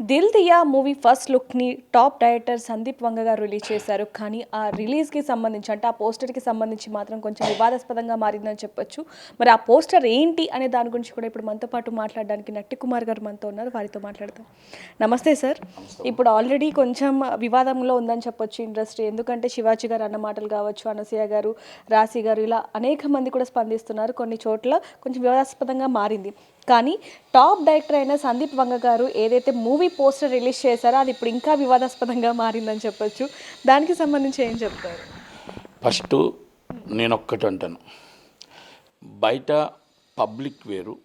Dil Diya movie first లుక్ని top director Sandeep Vanga గారు release చేశారు. కానీ ఆ రిలీజ్కి సంబంధించి అంటే ఆ పోస్టర్కి సంబంధించి మాత్రం కొంచెం వివాదాస్పదంగా మారిందని చెప్పొచ్చు. మరి ఆ పోస్టర్ ఏంటి అనే దాని గురించి కూడా ఇప్పుడు మనతో పాటు మాట్లాడడానికి నట్టి కుమార్ గారు మనతో ఉన్నారు. వారితో మాట్లాడతాం. నమస్తే సార్. ఇప్పుడు ఆల్రెడీ కొంచెం వివాదంలో ఉందని చెప్పొచ్చు ఇండస్ట్రీ. ఎందుకంటే శివాజీ గారు అన్న మాటలు కావచ్చు, అనసూయ గారు, రాశి గారు ఇలా అనేక మంది కూడా స్పందిస్తున్నారు. కొన్ని చోట్ల కొంచెం వివాదాస్పదంగా మారింది. కానీ టాప్ డైరెక్టర్ అయిన సందీప్ వంగ గారు ఏదైతే మూవీ పోస్టర్ రిలీజ్ చేశారో అది ఇప్పుడు ఇంకా వివాదాస్పదంగా మారిందని చెప్పొచ్చు. దానికి సంబంధించి ఏం చెప్తారు? ఫస్ట్ నేను ఒక్కటి అంటాను, బయట పబ్లిక్ వేరు,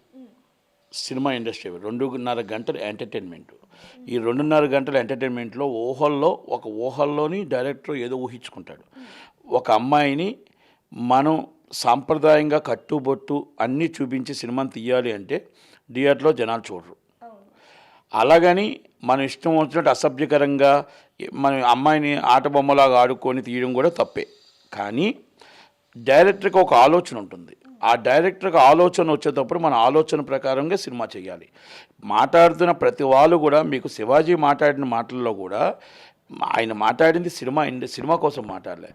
సినిమా ఇండస్ట్రీ వేరు. 2.5 గంటల ఎంటర్టైన్మెంట్. ఈ 2.5 గంటల ఎంటర్టైన్మెంట్లో ఊహల్లోని డైరెక్టర్ ఏదో ఊహించుకుంటాడు. ఒక అమ్మాయిని మనం సాంప్రదాయంగా కట్టుబొట్టు అన్నీ చూపించి సినిమాని తీయాలి అంటే థియేటర్లో జనాలు చూడరు. అలాగని మన ఇష్టం వచ్చినట్టు అసభ్యకరంగా మన అమ్మాయిని ఆట బొమ్మలాగా ఆడుకొని తీయడం కూడా తప్పే. కానీ డైరెక్టర్కి ఒక ఆలోచన ఉంటుంది. ఆ డైరెక్టర్కి ఆలోచన వచ్చేటప్పుడు మన ఆలోచన ప్రకారంగా సినిమా చేయాలి. మాట్లాడుతున్న ప్రతి వాళ్ళు కూడా మీకు శివాజీ మాట్లాడిన మాటల్లో కూడా ఆయన మాట్లాడింది సినిమా కోసం మాట్లాడలే.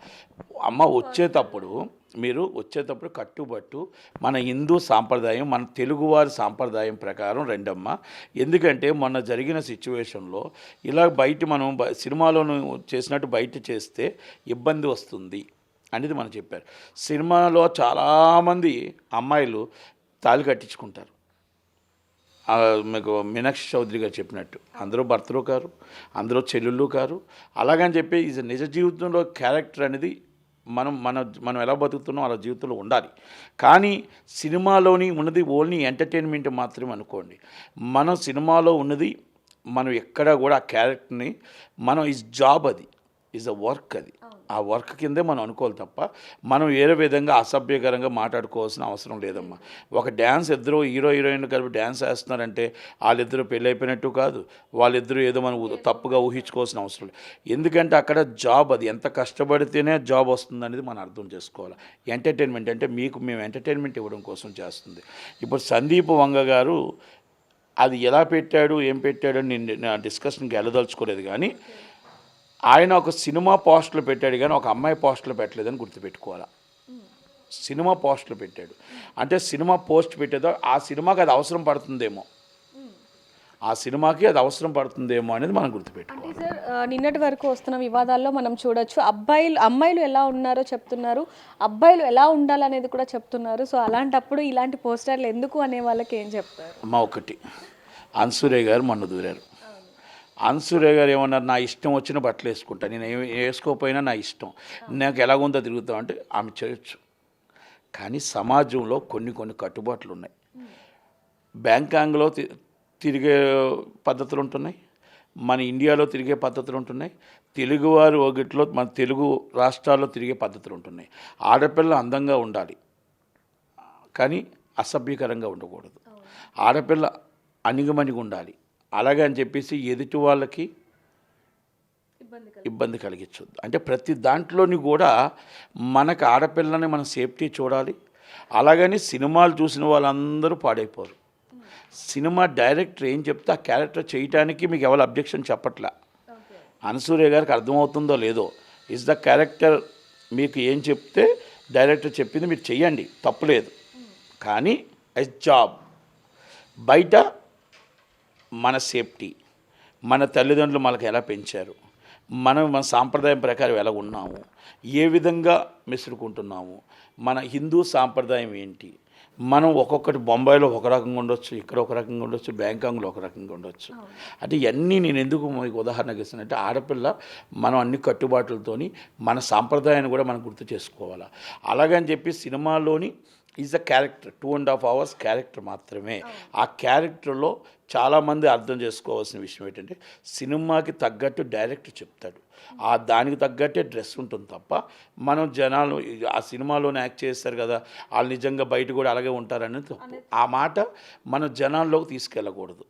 మీరు వచ్చేటప్పుడు కట్టుబట్టు మన హిందూ సాంప్రదాయం, మన తెలుగువారి సాంప్రదాయం ప్రకారం రెండమ్మ. ఎందుకంటే మొన్న జరిగిన సిచ్యువేషన్లో ఇలా మనం సినిమాలోను చేసినట్టు బయట చేస్తే ఇబ్బంది వస్తుంది అనేది మనం చెప్పారు. సినిమాలో చాలామంది అమ్మాయిలు తాళి కట్టించుకుంటారు. మీకు మీనాక్షి చౌదరి గారు చెప్పినట్టు అందరూ భర్తలు కారు, అందరూ చెల్లెళ్ళు కారు. అలాగని చెప్పి ఇది నిజ జీవితంలో క్యారెక్టర్ అనేది మనం ఎలా బతుకుతున్నాం అలా జీవితంలో ఉండాలి. కానీ సినిమాలోని ఉన్నది ఓన్లీ ఎంటర్టైన్మెంట్ మాత్రమే అనుకోండి. మనం సినిమాలో ఉన్నది మనం ఎక్కడ కూడా ఆ క్యారెక్టర్ని జాబ్, అది ఈజ్ అ వర్క్. అది ఆ వర్క్ కిందే మనం అనుకోవాలి తప్ప మనం వేరే విధంగా అసభ్యకరంగా మాట్లాడుకోవాల్సిన అవసరం లేదమ్మా. ఒక డ్యాన్స్ ఇద్దరు హీరోయిన్ కలిపి డ్యాన్స్ వేస్తున్నారంటే వాళ్ళిద్దరూ పెళ్ళి అయిపోయినట్టు కాదు, వాళ్ళిద్దరూ ఏదో మనం తప్పుగా ఊహించుకోవాల్సిన అవసరం లేదు. ఎందుకంటే అక్కడ జాబ్, అది ఎంత కష్టపడితేనే జాబ్ వస్తుంది అనేది మనం అర్థం చేసుకోవాలి. ఎంటర్టైన్మెంట్ అంటే మేము ఎంటర్టైన్మెంట్ ఇవ్వడం కోసం చేస్తుంది. ఇప్పుడు సందీప్ వంగ గారు అది ఎలా పెట్టాడు, ఏం పెట్టాడు అని నేను డిస్కషన్కి వెళ్ళదలుచుకోలేదు. కానీ ఆయన ఒక సినిమా పోస్టులు పెట్టాడు, కానీ ఒక అమ్మాయి పోస్టులు పెట్టలేదని గుర్తుపెట్టుకోవాలి. సినిమా పోస్టులు పెట్టాడు అంటే సినిమా పోస్ట్ పెట్టేదో ఆ సినిమాకి అది అవసరం పడుతుందేమో, అనేది మనం గుర్తుపెట్టుకోవాలి. అంటే సార్, నిన్నటి వరకు వస్తున్న వివాదాల్లో మనం చూడొచ్చు, అమ్మాయిలు ఎలా ఉన్నారో చెప్తున్నారు, అబ్బాయిలు ఎలా ఉండాలనేది కూడా చెప్తున్నారు. సో అలాంటప్పుడు ఇలాంటి పోస్టర్లు ఎందుకు అనే వాళ్ళకి ఏం చెప్తారు? ఒకటి, అన్సూర్య గారు మొన్న దూరారు. అన్సూర్య గారు ఏమన్నారు, నా ఇష్టం వచ్చిన బట్టలు వేసుకుంటా, నేను వేసుకోకపోయినా నా ఇష్టం, నాకు ఎలాగుందో తిరుగుతాం అంటే ఆమె చేయొచ్చు. కానీ సమాజంలో కొన్ని కట్టుబాట్లు ఉన్నాయి. బ్యాంకాంగ్లో తిరిగే పద్ధతులు ఉంటున్నాయి, మన ఇండియాలో తిరిగే పద్ధతులు ఉంటున్నాయి, తెలుగువారు ఒకటిలో మన తెలుగు రాష్ట్రాల్లో తిరిగే పద్ధతులు ఉంటున్నాయి. ఆడపిల్ల అందంగా ఉండాలి కానీ అసభ్యకరంగా ఉండకూడదు. ఆడపిల్ల అణిగమణిగి ఉండాలి, అలాగే అని చెప్పేసి ఎదుటి వాళ్ళకి ఇబ్బంది కలిగించొద్దు. అంటే ప్రతి దాంట్లోని కూడా మనకు ఆడపిల్లని మనం సేఫ్టీ చూడాలి. అలాగని సినిమాలు చూసిన వాళ్ళందరూ పాడైపోరు. సినిమా డైరెక్టర్ ఏం చెప్తే ఆ క్యారెక్టర్ చేయటానికి మీకు ఎవరు అబ్జెక్షన్ చెప్పట్లే. అనసూయ గారికి అర్థమవుతుందో లేదో, ఇస్ ద క్యారెక్టర్, మీకు ఏం చెప్తే డైరెక్టర్ చెప్పింది మీరు చెయ్యండి, తప్పులేదు. కానీ ఎస్ జాబ్ బయట మన సేఫ్టీ, మన తల్లిదండ్రులు మనకు ఎలా పెంచారు, మన సాంప్రదాయం ప్రకారం ఎలా ఉన్నాము, ఏ విధంగా మెసులుకుంటున్నాము, మన హిందూ సాంప్రదాయం ఏంటి, మనం ఒక్కొక్కటి బొంబాయిలో ఒక రకంగా ఉండొచ్చు, ఇక్కడ ఒక రకంగా ఉండొచ్చు, బ్యాంకాంగ్లో ఒక రకంగా ఉండొచ్చు. అంటే ఇవన్నీ నేను ఎందుకు మీకు ఉదాహరణకు ఇస్తానంటే ఆడపిల్ల మనం అన్ని కట్టుబాట్లతోని మన సాంప్రదాయాన్ని కూడా మనం గుర్తు చేసుకోవాలి. అలాగని చెప్పి సినిమాలోని is a character, 2.5 hours character మాత్రమే. ఆ క్యారెక్టర్లో చాలామంది అర్థం చేసుకోవాల్సిన విషయం ఏంటంటే సినిమాకి తగ్గట్టు డైరెక్టర్ చెప్తాడు, దానికి తగ్గట్టే డ్రెస్ ఉంటుంది తప్ప మనం జనాలు ఆ సినిమాలోనే యాక్ట్ చేస్తారు కదా వాళ్ళు నిజంగా బయట కూడా అలాగే ఉంటారని తప్పు. ఆ మాట మన జనాల్లోకి తీసుకెళ్ళకూడదు.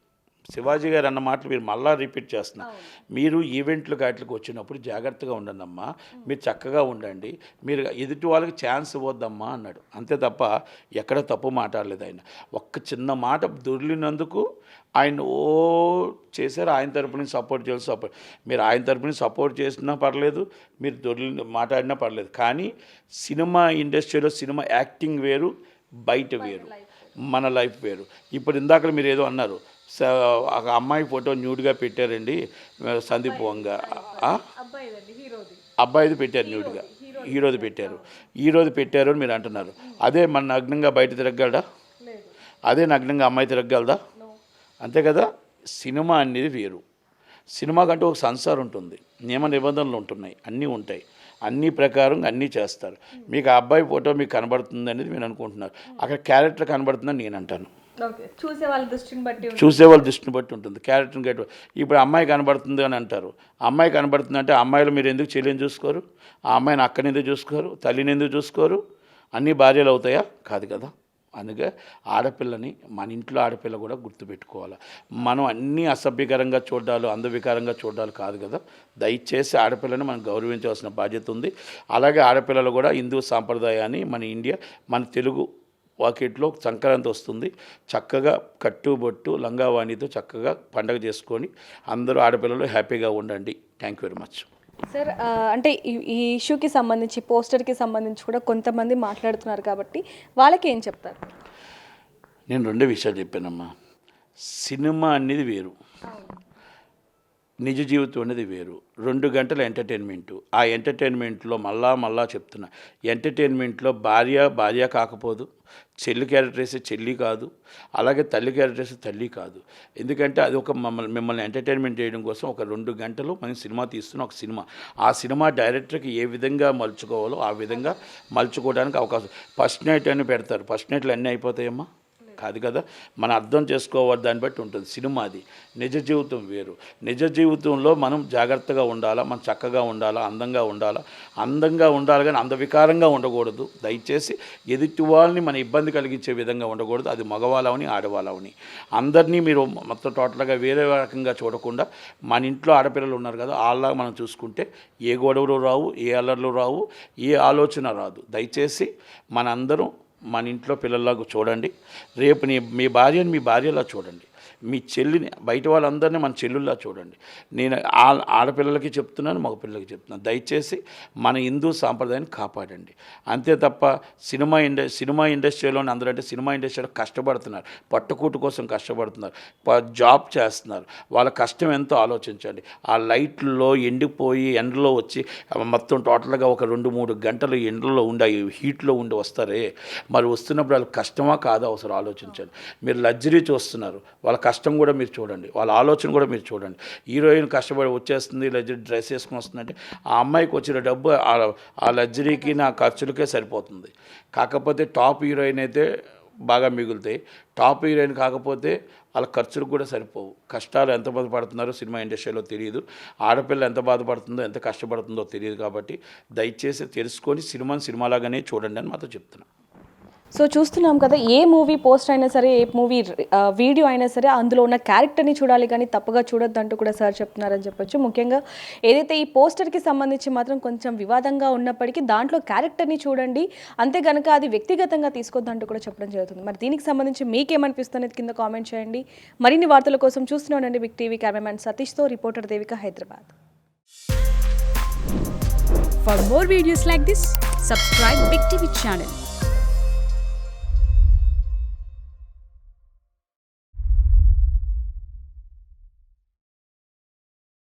శివాజీ గారు అన్న మాటలు మీరు మళ్ళా రిపీట్ చేస్తున్నారు. మీరు ఈవెంట్లు వాటికి వచ్చినప్పుడు జాగ్రత్తగా ఉండండి అమ్మా, మీరు చక్కగా ఉండండి, మీరు ఎదుటి వాళ్ళకి ఛాన్స్ ఇవ్వద్దమ్మా అన్నాడు. అంతే తప్ప ఎక్కడ తప్పు మాట్లాడలేదు ఆయన. ఒక్క చిన్న మాట దొరికినందుకు ఆయన చేశారు. ఆయన తరపు నుంచి సపోర్ట్ మీరు ఆయన తరపు నుంచి సపోర్ట్ చేసినా పర్లేదు, మీరు మాట్లాడినా పర్లేదు. కానీ సినిమా ఇండస్ట్రీలో సినిమా యాక్టింగ్ వేరు, బయట వేరు, మన లైఫ్ వేరు. ఇప్పుడు ఇందాక మీరు ఏదో అన్నారు, ఒక అమ్మాయి ఫోటో న్యూడ్గా పెట్టారండి సందీప్ వంగ, అబ్బాయిది పెట్టారు న్యూడ్గా, హీరోది పెట్టారు అని మీరు అంటున్నారు. అదే మన నగ్నంగా బయట తిరగలడా? అదే నగ్నంగా అమ్మాయి తిరగలదా? అంతే కదా. సినిమా అనేది వేరు. సినిమా కంటే ఒక సంసారం ఉంటుంది, నియమ నిబంధనలు ఉంటున్నాయి, అన్నీ ఉంటాయి, అన్ని ప్రకారం అన్నీ చేస్తారు. మీకు ఆ అబ్బాయి ఫోటో మీకు కనబడుతుంది అనేది మీరు అనుకుంటున్నారు, అక్కడ క్యారెక్టర్ కనబడుతుందని నేను అంటాను. చూసే వాళ్ళ దృష్టిని బట్టి ఉంటుంది, క్యారెక్టర్ని గట్టి. ఇప్పుడు అమ్మాయి కనబడుతుంది అని అంటారు, అమ్మాయి కనబడుతుంది అంటే అమ్మాయిలు మీరు ఎందుకు చెల్లిని చూసుకోరు? ఆ అమ్మాయిని అక్కని ఎందుకు చూసుకోరు? తల్లిని ఎందుకు చూసుకోరు? అన్నీ భార్యలు అవుతాయా? కాదు కదా. అందుకే ఆడపిల్లని, మన ఇంట్లో ఆడపిల్ల కూడా గుర్తుపెట్టుకోవాలి. మనం అన్నీ అసభ్యకరంగా చూడాలి, అందవికారంగా చూడాలి కాదు కదా. దయచేసి ఆడపిల్లని మనం గౌరవించవలసిన బాధ్యత ఉంది. అలాగే ఆడపిల్లలు కూడా హిందూ సాంప్రదాయాన్ని, మన ఇండియా, మన తెలుగు వాకిట్లో సంక్రాంతి వస్తుంది, చక్కగా కట్టుబొట్టు లంగావాణితో చక్కగా పండగ చేసుకొని అందరూ ఆడపిల్లలు హ్యాపీగా ఉండండి. Thank you very much. Sir, అంటే ఈ ఇష్యూకి సంబంధించి, పోస్టర్కి సంబంధించి కూడా కొంతమంది మాట్లాడుతున్నారు కాబట్టి వాళ్ళకి ఏం చెప్తారు? నేను 2 విషయాలు చెప్పానమ్మా. సినిమా అనేది వేరు, నిజ జీవితం అనేది వేరు. 2 గంటల ఎంటర్టైన్మెంటు. ఆ ఎంటర్టైన్మెంట్లో మళ్ళా చెప్తున్నా, ఎంటర్టైన్మెంట్లో భార్య కాకపోదు, చెల్లి క్యారెక్టర్ వేసే చెల్లి కాదు, అలాగే తల్లి క్యారెక్టర్ వేసే తల్లి కాదు. ఎందుకంటే అది ఒక మిమ్మల్ని ఎంటర్టైన్మెంట్ చేయడం కోసం ఒక 2 గంటలు మనం సినిమా తీస్తున్న ఒక సినిమా. ఆ సినిమా డైరెక్టర్కి ఏ విధంగా మలుచుకోవాలో ఆ విధంగా మలుచుకోవడానికి అవకాశం. ఫస్ట్ నైట్ అని పెడతారు, ఫస్ట్ నైట్లు అన్నీ అయిపోతాయమ్మా? కాదు కదా. మనం అర్థం చేసుకోవాలి, దాన్ని బట్టి ఉంటుంది. సినిమా అది, నిజ జీవితం వేరు. నిజ జీవితంలో మనం జాగ్రత్తగా ఉండాలా, మనం చక్కగా ఉండాలా, అందంగా ఉండాలి కానీ అందవికారంగా ఉండకూడదు. దయచేసి ఎదుటి వాళ్ళని మన ఇబ్బంది కలిగించే విధంగా ఉండకూడదు. అది మగవాళ్ళవని ఆడవాళ్ళవని అందరినీ మీరు మొత్తం టోటల్గా వేరే రకంగా చూడకుండా మన ఇంట్లో ఆడపిల్లలు ఉన్నారు కదా, వాళ్ళ మనం చూసుకుంటే ఏ గొడవలు రావు, ఏ అల్లర్లు రావు, ఏ ఆలోచన రాదు. దయచేసి మనందరం మన ఇంట్లో పిల్లల్లాగా చూడండి. రేపు మీ భార్యని మీ భార్యలా చూడండి, మీ చెల్లిని, బయట వాళ్ళందరినీ మన చెల్లుల్లా చూడండి. నేను ఆడపిల్లలకి చెప్తున్నాను, మగపిల్లలకి చెప్తున్నాను, దయచేసి మన హిందూ సాంప్రదాయాన్ని కాపాడండి. అంతే తప్ప సినిమా ఇండస్ట్రీలోని అందరూ అంటే సినిమా ఇండస్ట్రీలో కష్టపడుతున్నారు, పట్టుకూటు కోసం కష్టపడుతున్నారు, జాబ్ చేస్తున్నారు. వాళ్ళ కష్టం ఎంతో ఆలోచించండి. ఆ లైట్లో ఎండిపోయి ఎండలో వచ్చి మొత్తం టోటల్గా ఒక 2-3 గంటలు ఎండలో ఉండి హీట్లో ఉండి వస్తారే, మరి వస్తున్నప్పుడు వాళ్ళకి కష్టమా కాదా ఒకసారి ఆలోచించండి. మీరు లగ్జరీ చూస్తున్నారు, వాళ్ళ కష్టం కూడా మీరు చూడండి, వాళ్ళ ఆలోచన కూడా మీరు చూడండి. హీరోయిన్ కష్టపడి వచ్చేస్తుంది, లగ్జరీ డ్రెస్ వేసుకుని వస్తుందంటే ఆ అమ్మాయికి వచ్చిన డబ్బు ఆ లగ్జరీకి నా ఖర్చులకే సరిపోతుంది. కాకపోతే టాప్ హీరోయిన్ అయితే బాగా మిగులుతాయి, టాప్ హీరోయిన్ కాకపోతే వాళ్ళ ఖర్చులకు కూడా సరిపోవు. కష్టాలు ఎంత బాధపడుతున్నారో సినిమా ఇండస్ట్రీలో తెలియదు, ఆడపిల్ల ఎంత బాధపడుతుందో ఎంత కష్టపడుతుందో తెలియదు. కాబట్టి దయచేసి తెలుసుకొని సినిమాలాగానే చూడండి అని మాతో చెప్తున్నాను. సో చూస్తున్నాం కదా, ఏ మూవీ పోస్ట్ అయినా సరే, ఏ మూవీ వీడియో అయినా సరే అందులో ఉన్న క్యారెక్టర్ని చూడాలి కానీ తప్పుగా చూడొద్దు అంటూ కూడా సార్ చెప్తున్నారని చెప్పొచ్చు. ముఖ్యంగా ఏదైతే ఈ పోస్టర్కి సంబంధించి మాత్రం కొంచెం వివాదంగా ఉన్నప్పటికీ దాంట్లో క్యారెక్టర్ని చూడండి, అంతే కనుక అది వ్యక్తిగతంగా తీసుకోవద్దు అంటూ కూడా చెప్పడం జరుగుతుంది. మరి దీనికి సంబంధించి మీకేమనిపిస్తుంది కింద కామెంట్ చేయండి. మరిన్ని వార్తల కోసం చూస్తున్నానండి బిగ్ టీవీ. కెమెరామ్యాన్ సతీష్తో reporter Devika, Hyderabad. For more videos like this, subscribe Big TV channel.